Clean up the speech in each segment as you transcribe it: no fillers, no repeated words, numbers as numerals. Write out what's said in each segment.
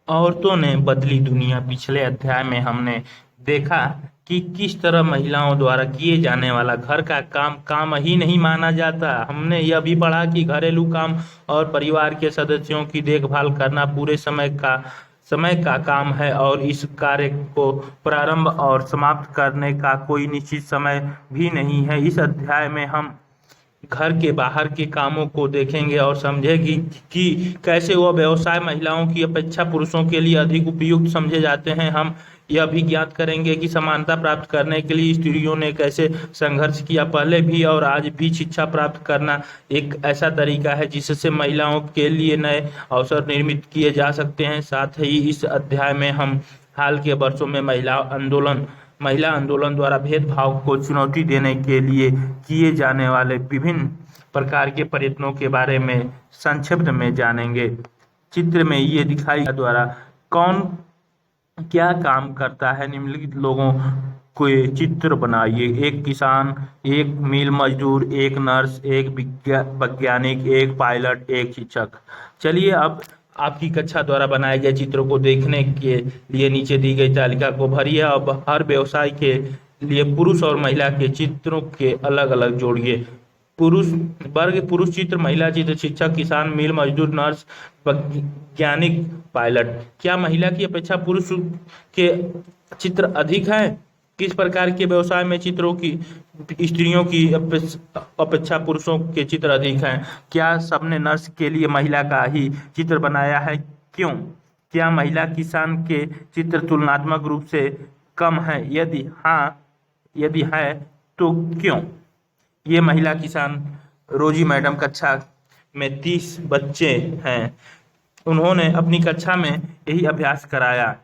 औरतों ने बदली दुनिया। पिछले अध्याय में हमने देखा कि किस तरह महिलाओं द्वारा किए जाने वाला घर का काम काम ही नहीं माना जाता। हमने यह भी पढ़ा कि घरेलू काम और परिवार के सदस्यों की देखभाल करना पूरे समय का काम है और इस कार्य को प्रारंभ और समाप्त करने का कोई निश्चित समय भी नहीं है। इस अध्याय में हम घर के बाहर के कामों को देखेंगे और समझेंगे कि कैसे वह व्यवसाय महिलाओं की अपेक्षा पुरुषों के लिए अधिक उपयुक्त समझे जाते हैं। हम यह भी ज्ञात करेंगे कि समानता प्राप्त करने के लिए स्त्रियों ने कैसे संघर्ष किया। पहले भी और आज भी शिक्षा प्राप्त करना एक ऐसा तरीका है जिससे महिलाओं के लिए नए अवसर निर्मित किए जा सकते हैं। साथ ही इस अध्याय में हम हाल के वर्षों में महिला आंदोलन द्वारा भेदभाव को चुनौती देने के लिए किए जाने वाले विभिन्न प्रकार के प्रयत्नों के बारे में संक्षिप्त में जानेंगे। चित्र में ये दिखाई द्वारा कौन क्या काम करता है। निम्नलिखित लोगों के चित्र बनाइए। एक किसान, एक मिल मजदूर, एक नर्स, एक वैज्ञानिक, एक पायलट, एक शिक्षक। चलिए अब आपकी कक्षा द्वारा बनाए गए चित्रों को देखने के लिए नीचे दी गई तालिका को भरिए। अब हर व्यवसाय के लिए पुरुष और महिला के चित्रों के अलग अलग जोड़िए। पुरुष वर्ग, पुरुष चित्र, महिला चित्र, शिक्षक, किसान, मिल मजदूर, नर्स, वैज्ञानिक, पायलट। क्या महिला की अपेक्षा पुरुष के चित्र अधिक हैं? किस प्रकार के व्यवसाय में स्त्रियों की अपेक्षा पुरुषों के चित्र अधिक हैं? क्या सबने नर्स के लिए महिला का ही चित्र बनाया है? क्यों? क्या महिला किसान के चित्र तुलनात्मक रूप से कम है? यदि है तो क्यों? ये महिला किसान रोजी मैडम कक्षा में 30 बच्चे हैं। उन्होंने अपनी कक्षा में यही अभ्यास कराया।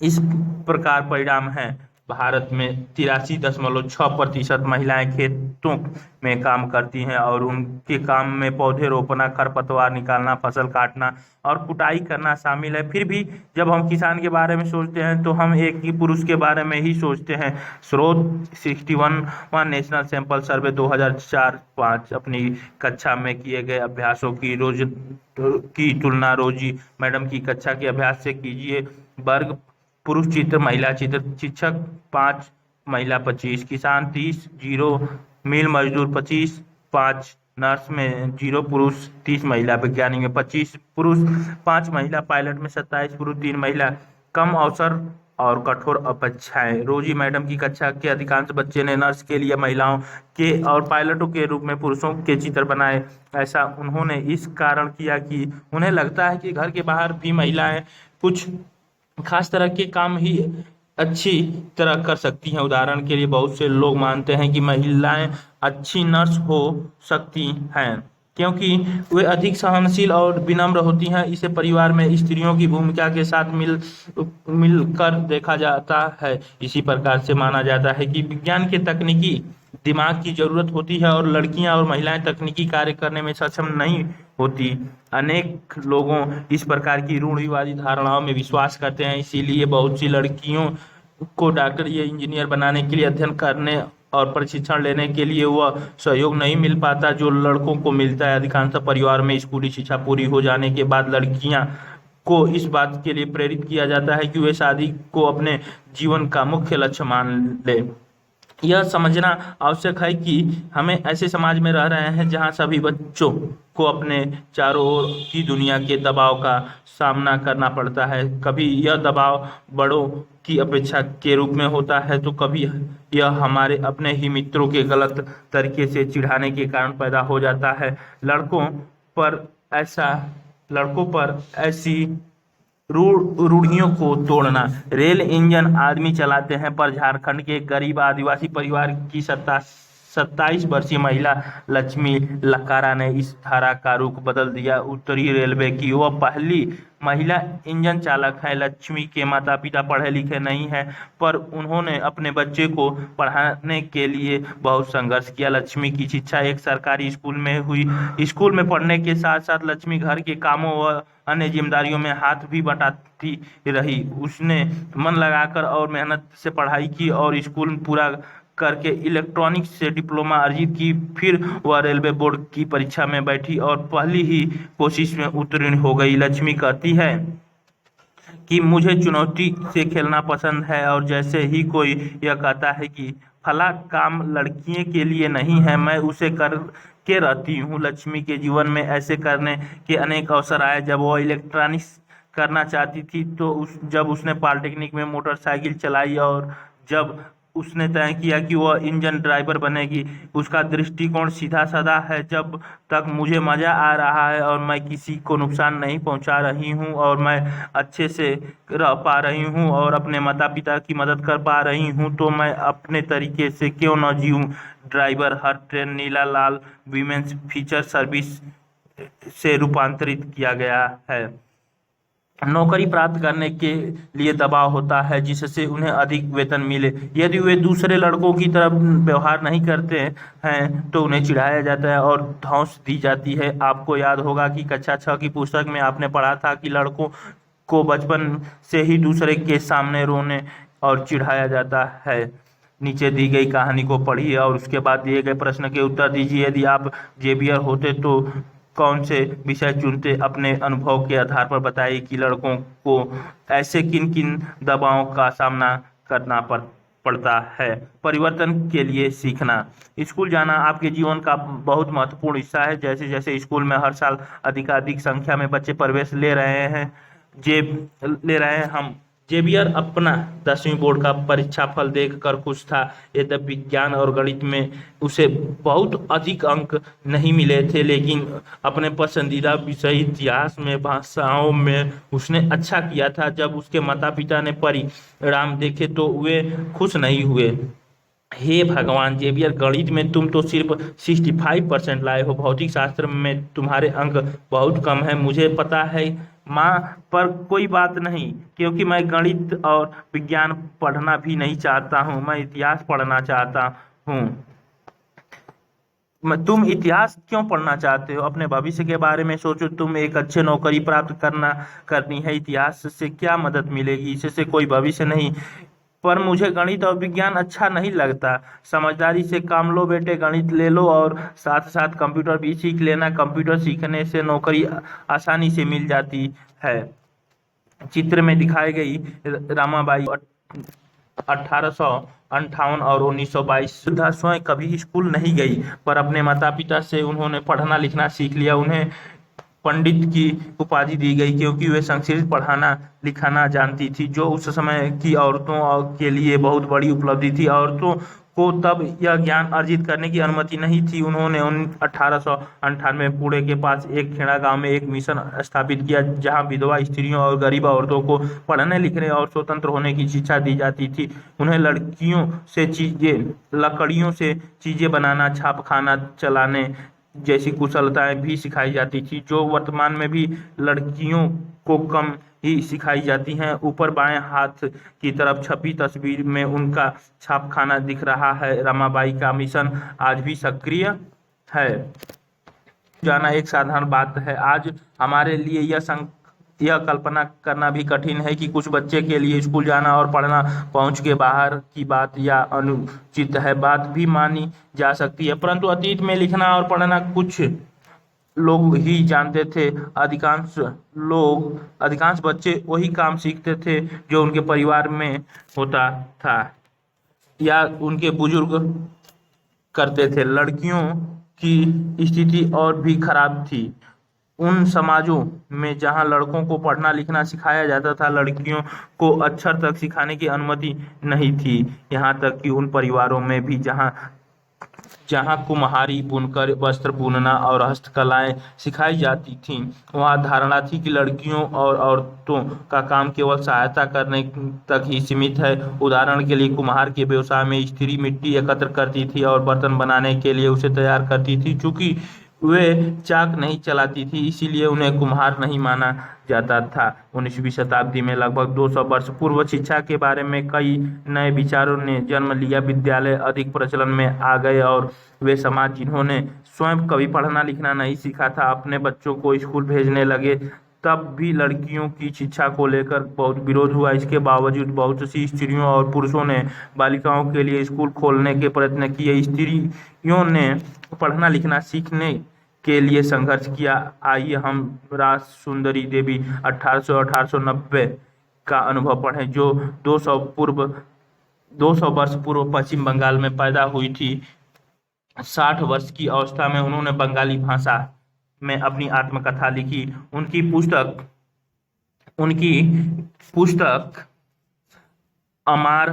इस प्रकार परिणाम है। भारत में 83.6% महिलाएं खेतों में काम करती हैं और उनके काम में पौधे रोपना, खरपतवार निकालना, फसल काटना और कुटाई करना शामिल है। फिर भी जब हम किसान के बारे में सोचते हैं तो हम एक ही पुरुष के बारे में ही सोचते हैं। स्रोत 61वां नेशनल सैंपल सर्वे 2004-5। अपनी कक्षा में किए गए अभ्यासों की तुलना रोजी मैडम की कक्षा के अभ्यास से कीजिए। वर्ग, पुरुष चित्र, महिला चित्र, शिक्षक 5, महिला 25, किसान 30, 0, मिल मजदूर 25, 5, नर्स में 0 पुरुष, 30 महिला, वैज्ञानिक में 25 पुरुष, 5 महिला, पायलट में 27 पुरुष, 3 महिला। कम अवसर और कठोर अपेक्षाएं। रोजी मैडम की कक्षा के अधिकांश बच्चे ने नर्स के लिए महिलाओं के और पायलटों के रूप में पुरुषों के चित्र बनाए। ऐसा उन्होंने इस कारण किया कि उन्हें लगता है कि घर के बाहर भी महिलाएं कुछ खास तरह के काम ही अच्छी तरह कर सकती हैं। उदाहरण के लिए बहुत से लोग मानते हैं कि महिलाएं अच्छी नर्स हो सकती हैं क्योंकि वे अधिक सहनशील और विनम्र होती हैं। इसे परिवार में स्त्रियों की भूमिका के साथ मिलकर देखा जाता है। इसी प्रकार से माना जाता है कि विज्ञान के तकनीकी दिमाग की जरूरत होती है और लड़कियां और महिलाएं तकनीकी कार्य करने में सक्षम नहीं होती। अनेक लोगों इस प्रकार की रूढ़िवादी धारणाओं में विश्वास करते हैं। इसीलिए बहुत सी लड़कियों को डॉक्टर या इंजीनियर बनाने के लिए अध्ययन करने और प्रशिक्षण लेने के लिए वह सहयोग नहीं मिल पाता जो लड़कों को मिलता है। अधिकांश परिवार में स्कूली शिक्षा पूरी हो जाने के बाद लड़कियां को इस बात के लिए प्रेरित किया जाता है कि वे शादी को अपने जीवन का मुख्य लक्ष्य मान ले। यह समझना आवश्यक है कि हमें ऐसे समाज में रह रहे हैं जहां सभी बच्चों को अपने चारों ओर की दुनिया के दबाव का सामना करना पड़ता है। कभी यह दबाव बड़ों की अपेक्षा के रूप में होता है तो कभी यह हमारे अपने ही मित्रों के गलत तरीके से चिढ़ाने के कारण पैदा हो जाता है। पर ऐसा लड़कों पर ऐसी रूढ़ियों को तोड़ना। रेल इंजन आदमी चलाते हैं पर झारखंड के एक गरीब आदिवासी परिवार की 27 वर्षीय महिला लक्ष्मी लकारा ने इस धारा का रुख बदल दिया। उत्तरी रेलवे की वह पहली महिला इंजन चालक है। लक्ष्मी के माता पिता पढ़े लिखे नहीं हैं पर उन्होंने अपने बच्चे को पढ़ाने के लिए बहुत संघर्ष किया। लक्ष्मी की शिक्षा एक सरकारी स्कूल में हुई। स्कूल में पढ़ने के साथ साथ लक्ष्मी घर के कामों व अन्य जिम्मेदारियों में हाथ भी बटाती रही। उसने मन लगाकर और मेहनत से पढ़ाई की और स्कूल पूरा करके इलेक्ट्रॉनिक्स से डिप्लोमा अर्जित की। फिर वह रेलवे बोर्ड की परीक्षा में बैठी और पहली ही कोशिश में उत्तीर्ण हो गई। लक्ष्मी कहती है कि मुझे चुनौती से खेलना पसंद है, और जैसे ही कोई यह कहता है कि फला काम लड़कियों के लिए नहीं है, मैं उसे कर के रहती हूँ। लक्ष्मी के जीवन में ऐसे करने के अनेक अवसर आए। जब वो इलेक्ट्रॉनिक्स करना चाहती थी, तो जब उसने पॉलिटेक्निक में मोटरसाइकिल चलाई, और जब उसने तय किया कि वह इंजन ड्राइवर बनेगी, उसका दृष्टिकोण सीधा साधा है। जब तक मुझे मजा आ रहा है और मैं किसी को नुकसान नहीं पहुंचा रही हूं, और मैं अच्छे से रह पा रही हूं और अपने माता पिता की मदद कर पा रही हूं, तो मैं अपने तरीके से क्यों न जीऊं। ड्राइवर हर ट्रेन नीला लाल वीमेंस फीचर सर्विस से रूपांतरित किया गया है। नौकरी प्राप्त करने के लिए दबाव होता है जिससे उन्हें अधिक वेतन मिले। यदि वे दूसरे लड़कों की तरह व्यवहार नहीं करते हैं तो उन्हें चिढ़ाया जाता है और धौंस दी जाती है। आपको याद होगा कि कक्षा 6 की पुस्तक में आपने पढ़ा था कि लड़कों को बचपन से ही दूसरे के सामने रोने और चिढ़ाया जाता है। नीचे दी गई कहानी को पढ़िए और उसके बाद दिए गए प्रश्न के उत्तर दीजिए। यदि आप जेवियर होते तो कौन से विषय चुनते? अपने अनुभव के आधार पर बताइए कि लड़कों को ऐसे किन किन दबावों का सामना करना पड़ता है। परिवर्तन के लिए सीखना। स्कूल जाना आपके जीवन का बहुत महत्वपूर्ण हिस्सा है। जैसे जैसे स्कूल में हर साल अधिकाधिक संख्या में बच्चे प्रवेश ले रहे हैं हम जेवियर अपना 10वीं बोर्ड का परीक्षा फल देखकर खुश था। यद्यपि विज्ञान और गणित में उसे बहुत अधिक अंक नहीं मिले थे, लेकिन अपने पसंदीदा विषय इतिहास में भाषाओं में उसने अच्छा किया था। जब उसके माता पिता ने परिणाम देखे तो वे खुश नहीं हुए। हे भगवान जेवियर, गणित में तुम तो सिर्फ 65% लाए हो, भौतिक शास्त्र में तुम्हारे अंक बहुत कम है। मुझे पता है माँ, पर कोई बात नहीं, क्योंकि मैं गणित और विज्ञान पढ़ना भी नहीं चाहता हूँ, मैं इतिहास पढ़ना चाहता हूँ। तुम इतिहास क्यों पढ़ना चाहते हो? अपने भविष्य के बारे में सोचो। तुम एक अच्छे नौकरी प्राप्त करनी है। इतिहास से क्या मदद मिलेगी? इससे कोई भविष्य नहीं। पर मुझे गणित और विज्ञान अच्छा नहीं लगता। समझदारी से काम लो बेटे, गणित ले लो और साथ साथ कंप्यूटर भी सीख लेना। कंप्यूटर सीखने से नौकरी आसानी से मिल जाती है। चित्र में दिखाई गई रमाबाई 1858 और 1922 सुधा स्वयं कभी स्कूल नहीं गई, पर अपने माता पिता से उन्होंने पढ़ना लिखना सीख लिया। उन्हें पंडित की उपाधि दी गई क्योंकि वे संस्कृत पढ़ाना लिखाना जानती थी, जो उस समय की औरतों के लिए बहुत बड़ी उपलब्धि थी। औरतों को तब यह ज्ञान अर्जित करने की अनुमति नहीं थी। उन्होंने 1898 में पुणे के पास एक खेड़ा गांव में एक मिशन स्थापित किया, जहां विधवा स्त्रियों और गरीब औरतों को पढ़ने लिखने और स्वतंत्र होने की शिक्षा दी जाती थी। उन्हें लकड़ियों से चीजें बनाना, छाप खाना चलाने जैसी कुशलताएं भी सिखाई जाती थी, जो वर्तमान में भी लड़कियों को कम ही सिखाई जाती हैं। ऊपर बाएं हाथ की तरफ छपी तस्वीर में उनका छापखाना दिख रहा है। रमाबाई का मिशन आज भी सक्रिय है। जाना एक साधारण बात है। आज हमारे लिए यह कल्पना करना भी कठिन है कि कुछ बच्चे के लिए स्कूल जाना और पढ़ना पहुंच के बाहर की बात या अनुचित है। बात भी मानी जा सकती है, परंतु अतीत में लिखना और पढ़ना कुछ लोग ही जानते थे। अधिकांश बच्चे वही काम सीखते थे जो उनके परिवार में होता था या उनके बुजुर्ग करते थे। लड़कियों की स्थिति और भी खराब थी। उन समाजों में जहां लड़कों को पढ़ना लिखना सिखाया जाता था, लड़कियों को अक्षर तक सिखाने की अनुमति नहीं थी। यहाँ तक कि उन परिवारों में भी जहां जहां कुम्हारी, बुनकर, वस्त्र बुनना और हस्तकलाएं सिखाई जाती थीं, वहां धारणा थी कि लड़कियों और औरतों का काम केवल सहायता करने तक ही सीमित है। उदाहरण के लिए, कुम्हार के व्यवसाय में स्त्री मिट्टी एकत्र करती थी और बर्तन बनाने के लिए उसे तैयार करती थी। चूंकि वे चाक नहीं चलाती थी, इसीलिए उन्हें कुम्हार नहीं माना जाता था। 19वीं शताब्दी में लगभग 200 वर्ष पूर्व शिक्षा के बारे में कई नए विचारों ने जन्म लिया। विद्यालय अधिक प्रचलन में आ गए और वे समाज जिन्होंने स्वयं कभी पढ़ना लिखना नहीं सीखा था, अपने बच्चों को स्कूल भेजने लगे। तब भी लड़कियों की शिक्षा को लेकर बहुत विरोध हुआ। इसके बावजूद बहुत सी स्त्रियों और पुरुषों ने बालिकाओं के लिए स्कूल खोलने के प्रयत्न किए। स्त्रियों ने पढ़ना लिखना सीखने के लिए संघर्ष किया। आइए हम राज सुंदरी देवी 1890 का अनुभव पढ़ें, जो 200 वर्ष पूर्व पश्चिम बंगाल में पैदा हुई थी। 60 वर्ष की अवस्था में उन्होंने बंगाली भाषा में अपनी आत्मकथा लिखी। उनकी पुस्तक अमार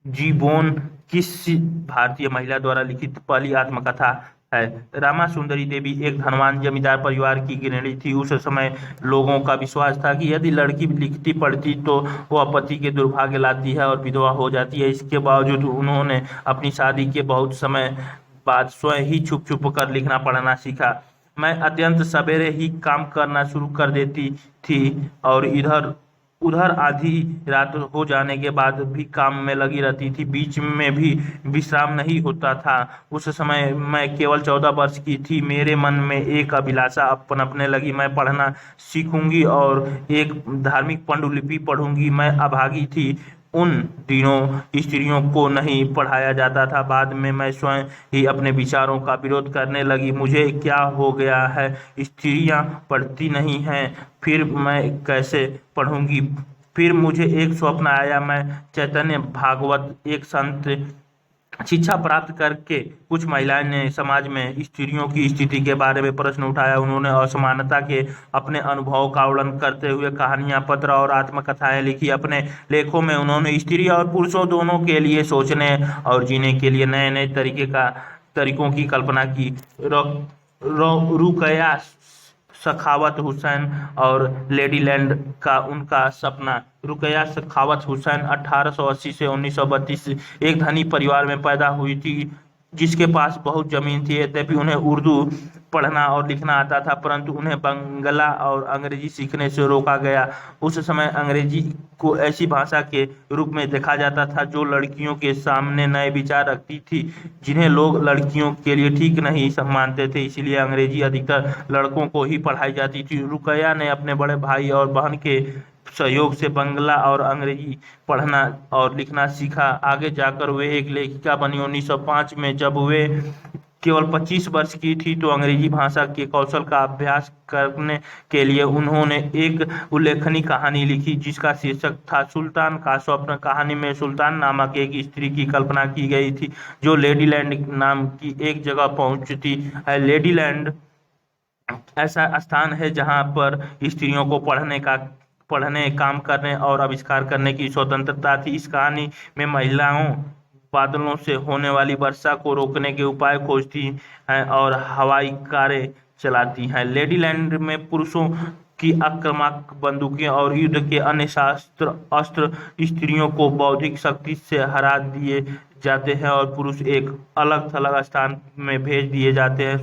जीबोन किसी भारतीय महिला द्वारा लिखित पहली आत्मकथा है। रामा सुंदरी देवी एक धनवान जमींदार परिवार की गृहिणी थी। उस समय लोगों का विश्वास था कि यदि लड़की लिखती पढ़ती तो वह पति के दुर्भाग्य लाती है और विधवा हो जाती है। इसके बावजूद उन्होंने अपनी शादी के बहुत समय बाद स्वयं ही छुप छुप कर लिखना पढ़ना सीखा। मैं अत्यंत सवेरे ही काम करना शुरू कर देती थी और इधर उधर आधी रात हो जाने के बाद भी काम में लगी रहती थी। बीच में भी विश्राम नहीं होता था। उस समय मैं केवल 14 वर्ष की थी। मेरे मन में एक अभिलाषा पनपने लगी। मैं पढ़ना सीखूंगी और एक धार्मिक पांडुलिपि पढ़ूंगी। मैं अभागी थी। उन दिनों स्त्रियों को नहीं पढ़ाया जाता था। बाद में मैं स्वयं ही अपने विचारों का विरोध करने लगी। मुझे क्या हो गया है, स्त्रियां पढ़ती नहीं हैं, फिर मैं कैसे पढ़ूंगी। फिर मुझे एक स्वप्न आया। मैं चैतन्य भागवत एक संत शिक्षा प्राप्त करके कुछ महिलाएं ने समाज में स्त्रियों की स्थिति के बारे में प्रश्न उठाया। उन्होंने असमानता के अपने अनुभव का वर्णन करते हुए कहानियां, पत्र और आत्मकथाएं लिखी। अपने लेखों में उन्होंने स्त्री और पुरुषों दोनों के लिए सोचने और जीने के लिए नए नए तरीकों की कल्पना की। रुकया सखावत हुसैन और लेडीलैंड का उनका सपना। रुकया सखावत हुसैन 1880 से 1932 एक धनी परिवार में पैदा हुई थी, जिसके पास बहुत जमीन थी। यद्यपि उन्हें उर्दू पढ़ना और लिखना आता था, परंतु उन्हें बंगला और अंग्रेजी सीखने से रोका गया। उस समय अंग्रेजी को ऐसी भाषा के रूप में देखा जाता था जो लड़कियों के सामने नए विचार रखती थी, जिन्हें लोग लड़कियों के लिए ठीक नहीं मानते थे। इसलिए अंग्रेजी अधिकतर लड़कों को ही पढ़ाई जाती थी। रुकया ने अपने बड़े भाई और बहन के सहयोग से बंगला और अंग्रेजी पढ़ना और लिखना सीखा। आगे जाकर वे एक लेखिका बनी। 1905 में जब वे केवल 25 वर्ष की थी तो अंग्रेजी भाषा के कौशल का अभ्यास करने के लिए उन्होंने एक उल्लेखनीय कहानी लिखी, जिसका शीर्षक था सुल्तान का स्वप्न। कहानी में सुल्तान नामक एक स्त्री की कल्पना की गई थी, जो लेडीलैंड नाम की एक जगह पहुंचती है। लेडीलैंड ऐसा स्थान है जहां पर स्त्रियों को पढ़ने, काम करने और आविष्कार करने की स्वतंत्रता थी। इस कहानी में महिलाओं बादलों से होने वाली वर्षा को रोकने के उपाय खोजती हैं और हवाई कारें चलाती हैं। लेडीलैंड में पुरुषों की आक्रामक बंदूकें और युद्ध के अन्य अस्त्र स्त्रियों को बौद्धिक शक्ति से हरा दिए जाते हैं और पुरुष एक अलग थलग स्थान में भेज दिए जाते हैं।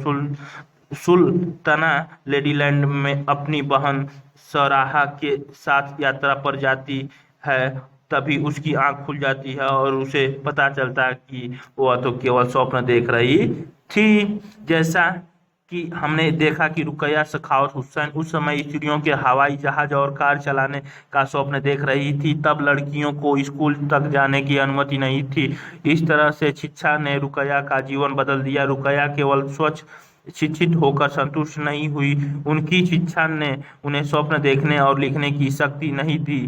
सुल्ताना लेडीलैंड में अपनी बहन सराहा के साथ यात्रा पर जाती है। तभी उसकी आंख खुल जाती है और उसे पता चलता है कि वह तो केवल स्वप्न देख रही थी। जैसा कि हमने देखा कि रुकया सखावत हुसैन उस समय स्त्रियों के हवाई जहाज और कार चलाने का स्वप्न देख रही थी। तब लड़कियों को स्कूल तक जाने की अनुमति नहीं थी। इस तरह से शिक्षा ने रुकया का जीवन बदल दिया। रुकया केवल स्वच्छ शिक्षित होकर संतुष्ट नहीं हुई, उनकी शिक्षा ने उन्हें स्वप्न देखने और लिखने की शक्ति नहीं दी,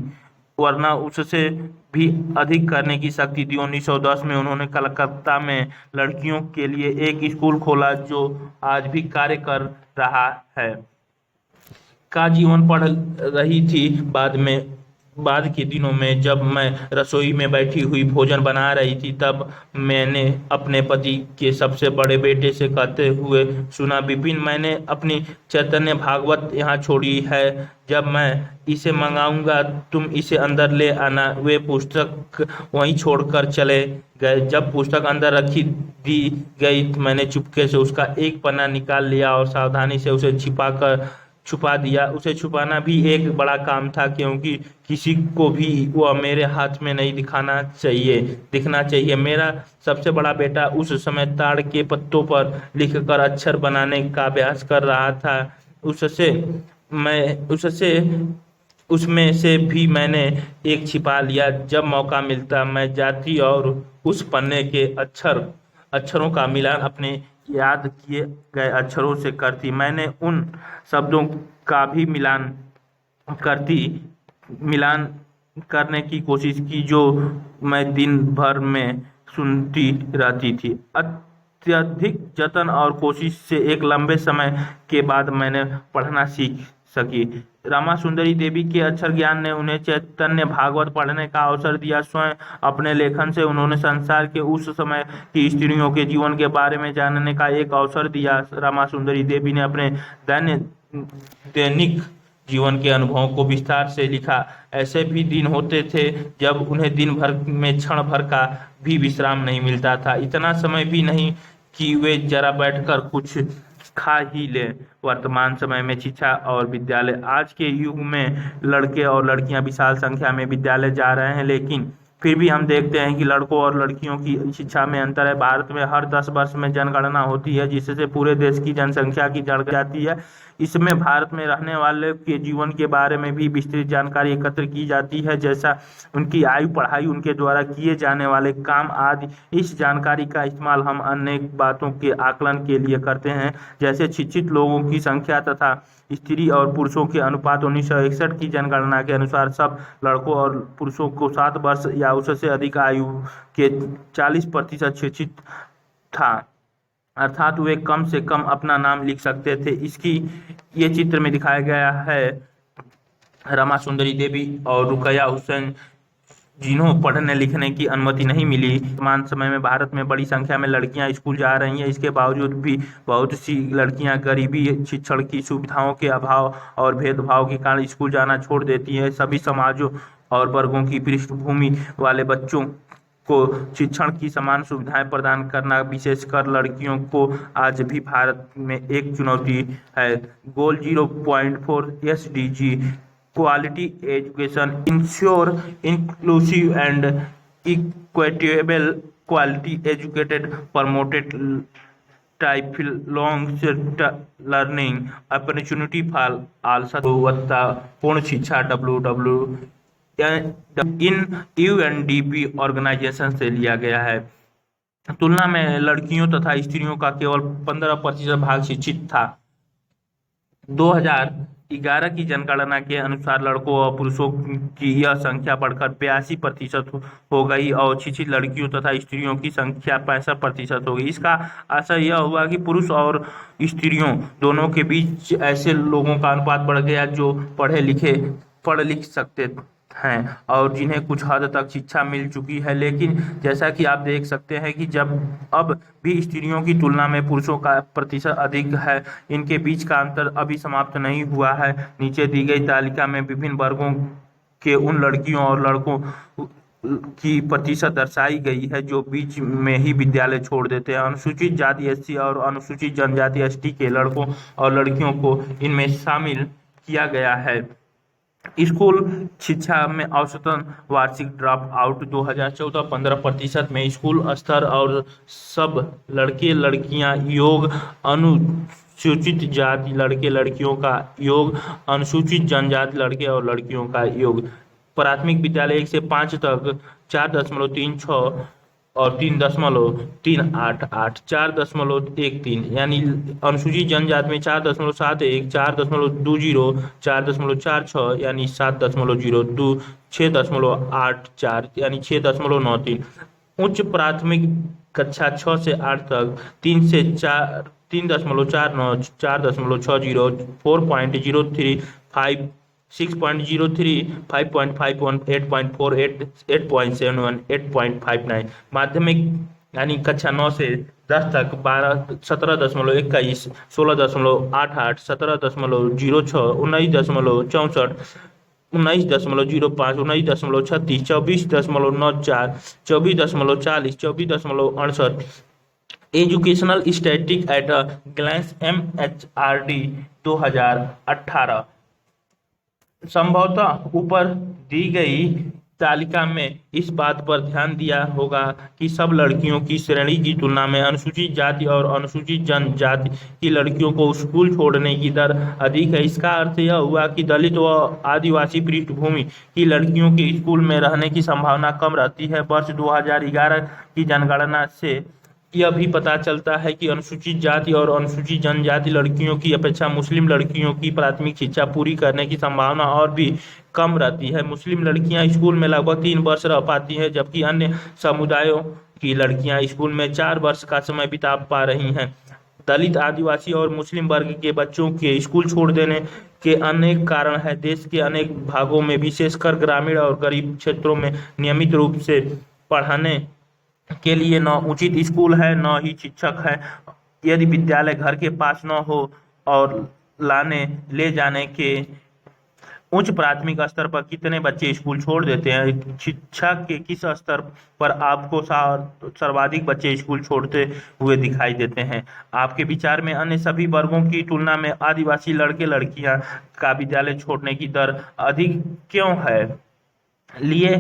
वरना उससे भी अधिक करने की शक्ति दी। 1910 में उन्होंने कलकत्ता में लड़कियों के लिए एक स्कूल खोला, जो आज भी कार्य कर रहा है। का जीवन पढ़ रही थी। बाद के दिनों में जब मैं रसोई में बैठी हुई भोजन बना रही थी, तब मैंने अपने पति के सबसे बड़े बेटे से कहते हुए सुना, विपिन, मैंने अपनी चैतन्य भागवत यहाँ छोड़ी है। जब मैं इसे मंगाऊंगा तुम इसे अंदर ले आना। वे पुस्तक वहीं छोड़कर चले गए। जब पुस्तक अंदर रखी दी गई, मैंने चुपके से उसका एक पन्ना निकाल लिया और सावधानी से उसे छुपा दिया। उसे छुपाना भी एक बड़ा काम था, क्योंकि किसी को भी वह मेरे हाथ में नहीं दिखना चाहिए। मेरा सबसे बड़ा बेटा उस समय ताड़ के पत्तों पर लिखकर अक्षर बनाने का अभ्यास कर रहा था। उसमें से भी मैंने एक छिपा लिया। जब मौका मिलता मैं जाती और उस पन्ने के अक्षरों का मिलान अपने याद किए गए अक्षरों से करती। मैंने उन शब्दों का भी मिलान करने की कोशिश की जो मैं दिन भर में सुनती रहती थी। अत्यधिक जतन और कोशिश से एक लंबे समय के बाद मैंने पढ़ना सीख सकी। रामा सुंदरी देवी के अक्षर ज्ञान ने उन्हें चैतन्य भागवत पढ़ने का अवसर दिया। स्वयं अपने लेखन से उन्होंने संसार के उस समय की स्त्रियों के जीवन के बारे में जानने का एक अवसर दिया। रामा सुंदरी देवी ने अपने दैनिक जीवन के अनुभवों को विस्तार से लिखा। ऐसे भी दिन होते थे जब उन्हें दिन भर में क्षण भर का भी विश्राम नहीं मिलता था, इतना समय भी नहीं कि वे जरा बैठकर कुछ खा ही ले। वर्तमान समय में शिक्षा और विद्यालय, आज के युग में लड़के और लड़कियां विशाल संख्या में विद्यालय जा रहे हैं, लेकिन फिर भी हम देखते हैं कि लड़कों और लड़कियों की शिक्षा में अंतर है। भारत में हर 10 वर्ष में जनगणना होती है, जिससे पूरे देश की जनसंख्या की जान जाती है। इसमें भारत में रहने वाले के जीवन के बारे में भी विस्तृत जानकारी एकत्र की जाती है, जैसा उनकी आयु, पढ़ाई, उनके द्वारा किए जाने वाले काम आदि। इस जानकारी का इस्तेमाल हम अनेक बातों के आकलन के लिए करते हैं, जैसे शिक्षित लोगों की संख्या तथा स्त्री और पुरुषों के अनुपात। 1961 की जनगणना के अनुसार सब लड़कों और पुरुषों को 7 वर्ष या उससे अधिक आयु के 40% शिक्षित था, अर्थात वे कम से कम अपना नाम लिख सकते थे। इसकी ये चित्र में दिखाया गया है रमा सुंदरी देवी और रुकया हुसैन, जिन्हों पढ़ने लिखने की अनुमति नहीं मिली। वर्तमान समय में भारत में बड़ी संख्या में लड़कियां स्कूल जा रही हैं। इसके बावजूद भी बहुत सी लड़कियां गरीबी, शिक्षण की सुविधाओं के अभाव और भेदभाव के कारण स्कूल जाना छोड़ देती हैं। सभी समाजों और वर्गों की पृष्ठभूमि वाले बच्चों को शिक्षण की समान सुविधाएं प्रदान करना, विशेषकर लड़कियों को, आज भी भारत में एक चुनौती है। गोल 0.4 SDG quality education ensure inclusive and equitable quality educated promoted lifelong learning opportunity for all. गुणवत्तापूर्ण शिक्षा इन UNDP ऑर्गेनाइजेशन से लिया गया है। तुलना में लड़कियों तथा स्त्रियों का केवल 15% भाग शिक्षित था। 2011 की जनगणना के अनुसार लड़कों और पुरुषों की यह संख्या बढ़कर 82% हो गई और शिक्षित लड़कियों तथा स्त्रियों की संख्या 65% हो गई। इसका असर यह हुआ कि पुरुष और स्त्रियों दोनों के बीच ऐसे लोगों का अनुपात बढ़ गया जो पढ़ लिख सकते हैं और जिन्हें कुछ हद तक शिक्षा मिल चुकी है। लेकिन जैसा कि आप देख सकते हैं कि जब अब भी स्त्रियों की तुलना में पुरुषों का प्रतिशत अधिक है, इनके बीच का अंतर अभी समाप्त नहीं हुआ है। नीचे दी गई तालिका में विभिन्न वर्गों के उन लड़कियों और लड़कों की प्रतिशत दर्शाई गई है जो बीच में ही विद्यालय छोड़ देते हैं। अनुसूचित जाति SC और अनुसूचित जनजाति ST के लड़कों और लड़कियों को इनमें शामिल किया गया है। स्कूल शिक्षा में औसतन वार्षिक ड्रॉप आउट 2014 15% में स्कूल स्तर और सब लड़के लड़कियां योग, अनुसूचित जाति लड़के लड़कियों का योग, अनुसूचित जनजाति लड़के और लड़कियों का योग। प्राथमिक विद्यालय 1 से 5 तक 4.36 और 3.388 4.13, यानी अनुसूचित जनजाति में 4.71, 4.20, 4.46 यानी 7.02, 6.84 यानी 6.93। उच्च प्राथमिक कक्षा 6 से 8 तक 3 से 4 3.49, 4.60, 4.03, 5 6.03, 5.51, 8.48, 8.71, 8.59। माध्यमिक यानी कक्षा 9 से 10 तक 17.21, 16.88, 17.06, 19.64, 19.05, 19.36, 24.94, 24.40, 24.68। Educational static at a glance MHRD 2018। संभवतः ऊपर दी गई तालिका में इस बात पर ध्यान दिया होगा कि सब लड़कियों की श्रेणी की तुलना में अनुसूचित जाति और अनुसूचित जनजाति की लड़कियों को स्कूल छोड़ने की दर अधिक है। इसका अर्थ यह हुआ कि दलित व आदिवासी पृष्ठभूमि की लड़कियों के स्कूल में रहने की संभावना कम रहती है। वर्ष 2011 की जनगणना से यह भी पता चलता है कि अनुसूचित जाति और अनुसूचित जनजाति लड़कियों की अपेक्षा मुस्लिम लड़कियों की प्राथमिक शिक्षा पूरी करने की संभावना और भी कम रहती है। मुस्लिम लड़कियां स्कूल में लगभग 3 वर्ष रह पाती हैं, जबकि अन्य समुदायों की लड़कियां स्कूल में 4 वर्ष का समय बिता पा रही हैं। दलित, आदिवासी और मुस्लिम वर्ग के बच्चों के स्कूल छोड़ देने के अनेक कारण हैं। देश के अनेक भागों में, विशेषकर ग्रामीण और गरीब क्षेत्रों में, नियमित रूप से पढ़ाने के लिए न उचित स्कूल है, न ही शिक्षक है। यदि विद्यालय घर के पास न हो और लाने ले जाने के उच्च प्राथमिक स्तर पर कितने बच्चे स्कूल छोड़ देते हैं? शिक्षा के किस स्तर पर आपको सर्वाधिक बच्चे स्कूल छोड़ते हुए दिखाई देते हैं? आपके विचार में अन्य सभी वर्गों की तुलना में आदिवासी लड़के लड़कियां का विद्यालय छोड़ने की दर अधिक क्यों है? लिए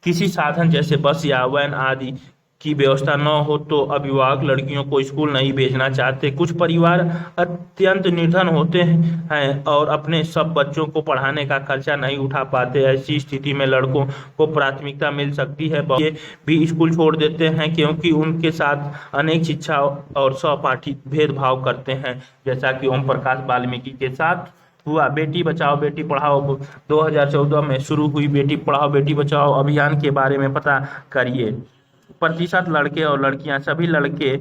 किसी साधन जैसे बस या वैन आदि की व्यवस्था न हो तो अभिभावक लड़कियों को स्कूल नहीं भेजना चाहते। कुछ परिवार अत्यंत निर्धन होते हैं और अपने सब बच्चों को पढ़ाने का खर्चा नहीं उठा पाते। ऐसी स्थिति में लड़कों को प्राथमिकता मिल सकती है, ये भी स्कूल छोड़ देते हैं क्योंकि उनके साथ अनेक शिक्षा और सहपाठी भेदभाव करते हैं, जैसा कि ओम प्रकाश वाल्मीकि के साथ हुआ। बेटी बचाओ बेटी पढ़ाओ 2014 में शुरू हुई बेटी पढ़ाओ बेटी बचाओ अभियान के बारे में पता करिए। प्रतिशत लड़के और लड़कियां, सभी लड़के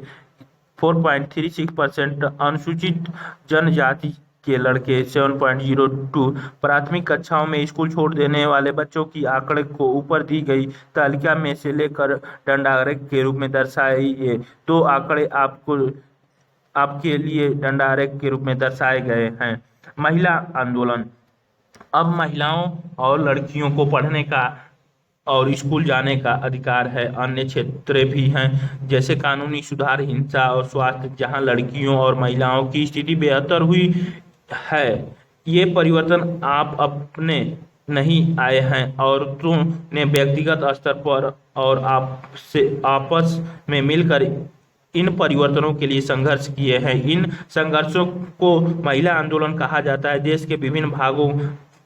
4.36%, अनुसूचित जनजाति के लड़के 7.02। प्राथमिक कक्षाओं में स्कूल छोड़ देने वाले बच्चों की आंकड़े को ऊपर दी गई तालिका में से लेकर दंडारेख के रूप में दर्शाइए। दो आंकड़े आपके लिए दंडारेख के रूप में दर्शाए गए हैं। महिला आंदोलन। अब महिलाओं और लड़कियों को पढ़ने का और स्कूल जाने का अधिकार है। अन्य क्षेत्र भी हैं, जैसे कानूनी सुधार, हिंसा और स्वास्थ्य, जहां लड़कियों और महिलाओं की स्थिति बेहतर हुई है। ये परिवर्तन आप अपने नहीं आए हैं, औरतों ने व्यक्तिगत स्तर पर और आपस में मिलकर इन परिवर्तनों के लिए संघर्ष किए हैं। इन संघर्षों को महिला आंदोलन कहा जाता है। देश के विभिन्न भागों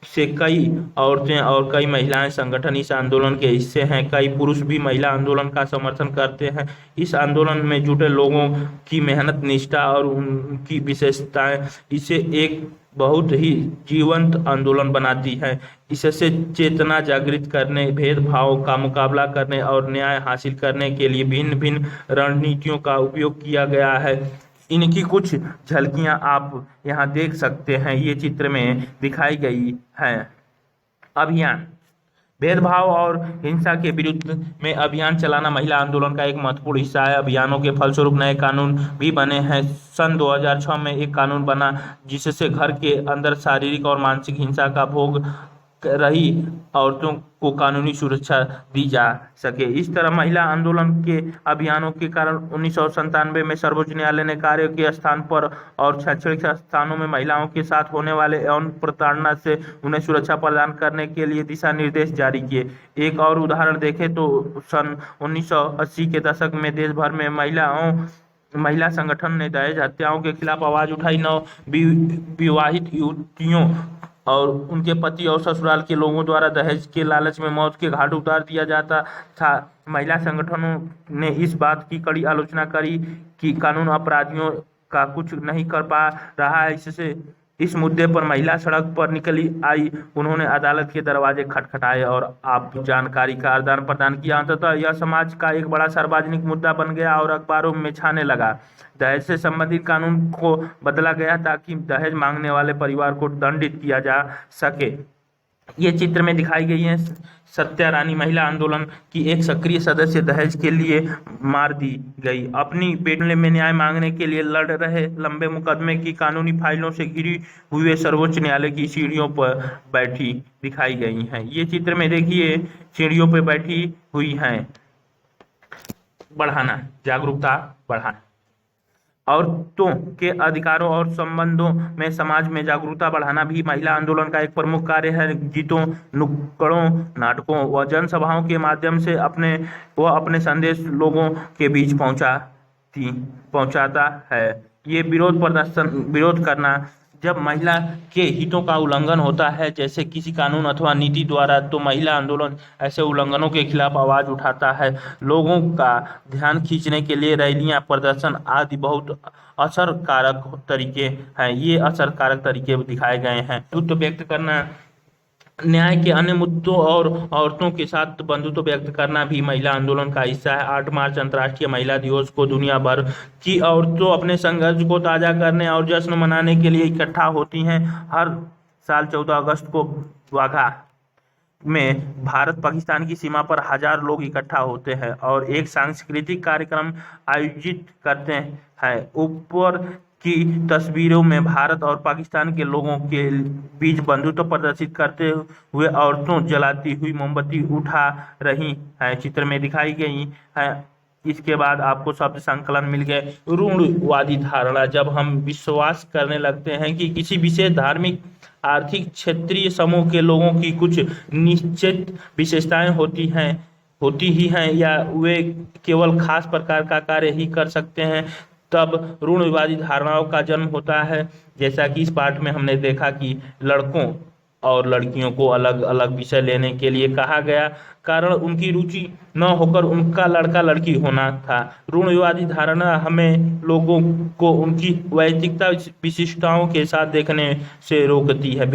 से कई औरतें और कई महिलाएं संगठन इस आंदोलन के हिस्से हैं। कई पुरुष भी महिला आंदोलन का समर्थन करते हैं। इस आंदोलन में जुटे लोगों की मेहनत, निष्ठा और उनकी विशेषताएं इसे एक बहुत ही जीवंत आंदोलन बनाती है। इससे चेतना जागृत करने, भेदभाव का मुकाबला करने और न्याय हासिल करने के लिए भिन्न भिन्न रणनीतियों का उपयोग किया गया है। इनकी कुछ झलकियां आप यहाँ देख सकते हैं, ये चित्र में दिखाई गई हैं। अभियान। भेदभाव और हिंसा के विरुद्ध में अभियान चलाना महिला आंदोलन का एक महत्वपूर्ण हिस्सा है। अभियानों के फलस्वरूप नए कानून भी बने हैं। सन 2006 में एक कानून बना जिससे घर के अंदर शारीरिक और मानसिक हिंसा का भोग रही औरतों को कानूनी सुरक्षा दी जा सके। इस तरह महिला आंदोलन के अभियानों के कारण 1997 में सर्वोच्च न्यायालय ने कार्य के स्थान पर और शैक्षणिक स्थानों में महिलाओं के साथ होने वाले यौन प्रताड़ना से उन्हें सुरक्षा प्रदान करने के लिए दिशा निर्देश जारी किए। एक और उदाहरण देखें तो सन 1980 के दशक में देश भर में महिला संगठन ने दहेज हत्याओं के खिलाफ आवाज उठाई। नव विवाहित युवतियों और उनके पति और ससुराल के लोगों द्वारा दहेज के लालच में मौत के घाट उतार दिया जाता था। महिला संगठनों ने इस बात की कड़ी आलोचना करी कि कानून अपराधियों का कुछ नहीं कर पा रहा है। इससे इस मुद्दे पर महिला सड़क पर निकली आई। उन्होंने अदालत के दरवाजे खटखटाए और आप जानकारी का आदान प्रदान किया। अंततः यह समाज का एक बड़ा सार्वजनिक मुद्दा बन गया और अखबारों में छाने लगा। दहेज से संबंधित कानून को बदला गया ताकि दहेज मांगने वाले परिवार को दंडित किया जा सके। ये चित्र में दिखाई गई है सत्या रानी, महिला आंदोलन की एक सक्रिय सदस्य, दहेज के लिए मार दी गई। अपनी बेटे में न्याय मांगने के लिए लड़ रहे लंबे मुकदमे की कानूनी फाइलों से घिरी हुए सर्वोच्च न्यायालय की सीढ़ियों पर बैठी दिखाई गई हैं। ये चित्र में देखिए, सीढ़ियों पर बैठी हुई हैं। बढ़ाना, जागरूकता बढ़ाना। औरतों के अधिकारों और संबंधों में समाज में जागरूकता बढ़ाना भी महिला आंदोलन का एक प्रमुख कार्य है। गीतों, नुक्कड़ों, नाटकों व जनसभाओं के माध्यम से अपने संदेश लोगों के बीच पहुंचाता है। ये विरोध करना, जब महिला के हितों का उल्लंघन होता है, जैसे किसी कानून अथवा नीति द्वारा, तो महिला आंदोलन ऐसे उल्लंघनों के खिलाफ आवाज उठाता है। लोगों का ध्यान खींचने के लिए रैलियां, प्रदर्शन आदि बहुत असरकारक तरीके हैं। ये असरकारक तरीके दिखाए गए हैं। युद्ध व्यक्त करना, न्याय के अन्य मुद्दों और औरतों के साथ बंधुत्व व्यक्त करना भी महिला आंदोलन का हिस्सा है। 8 मार्च अंतर्राष्ट्रीय महिला दिवस को दुनिया भर की औरतों अपने संघर्ष को ताजा करने और जश्न मनाने के लिए इकट्ठा होती हैं। हर साल 14 अगस्त को वाघा में भारत पाकिस्तान की सीमा पर हजार लोग इकट्ठा होते हैं और एक सांस्कृतिक कार्यक्रम आयोजित करते हैं। ऊपर की तस्वीरों में भारत और पाकिस्तान के लोगों के बीच बंधुत्व प्रदर्शित करते हुए औरतों जलाती हुई मोमबत्ती उठा रही हैं, चित्र में दिखाई गई है। इसके बाद आपको शब्द संकलन मिल गए। रूढ़िवादी धारणा, जब हम विश्वास करने लगते हैं कि किसी विशेष धार्मिक, आर्थिक, क्षेत्रीय समूह के लोगों की कुछ निश्चित विशेषताएं होती ही हैं या वे केवल खास प्रकार का कार्य ही कर सकते हैं, तब रूढ़िवादी धारणाओं का जन्म होता है। जैसा कि इस पाठ में हमने देखा कि लड़कों और लड़कियों को अलग अलग विषय लेने के लिए कहा गया, कारण उनकी रुचि न होकर उनका लड़का लड़की होना था। रूढ़िवादी धारणा हमें लोगों को उनकी वैयक्तिकता विशिष्टताओं के साथ देखने से रोकती है।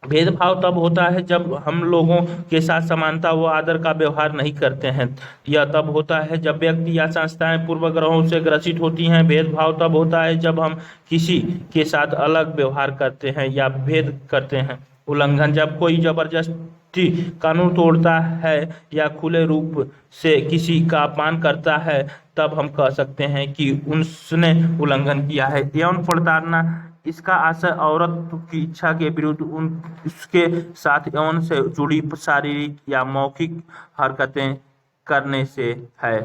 भेदभाव तब होता है जब हम लोगों के साथ समानता व आदर का व्यवहार नहीं करते हैं। यह तब होता है जब व्यक्ति या संस्थाएं पूर्वाग्रहों से ग्रसित होती हैं। भेदभाव तब होता है जब हम किसी के साथ अलग व्यवहार करते हैं या भेद करते हैं। उल्लंघन, जब कोई जबरदस्ती कानून तोड़ता है या खुले रूप से किसी का अपमान करता है, तब हम कह सकते हैं कि उसने उल्लंघन किया है। यौन प्रताड़ना, इसका आशय औरत की इच्छा के विरुद्ध उसके साथ यौन से जुड़ी शारीरिक या मौखिक हरकतें करने से है।